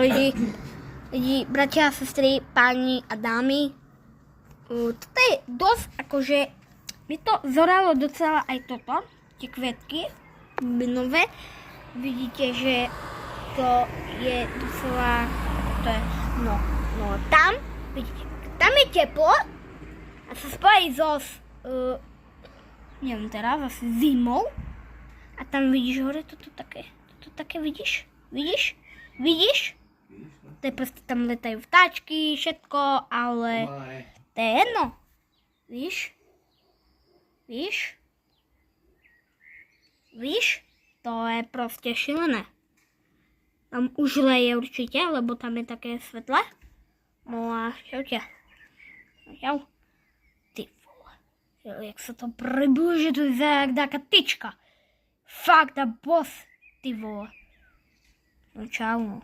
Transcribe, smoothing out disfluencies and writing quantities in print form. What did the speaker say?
lidi, bratia a sestry, páni a dámy. Toto je dosť, akože mi to zoralo docela aj toto, tie kvetky nové. Vidíte, že to je docela, to je, no tam, vidíte, tam je teplo a sa spojí neviem teraz, asi zimou. A tam vidíš hore toto také vidíš? Vidíš? To je proste, tam letajú vtáčky, všetko, ale to je jedno. Víš? To je proste šilené. Tam už leje určite, lebo tam je také svetlé. No a čaute. Čau. Ty vole. Jak sa to približí, to je jak taká tyčka. Fakt a boss. Ty vole. No čau.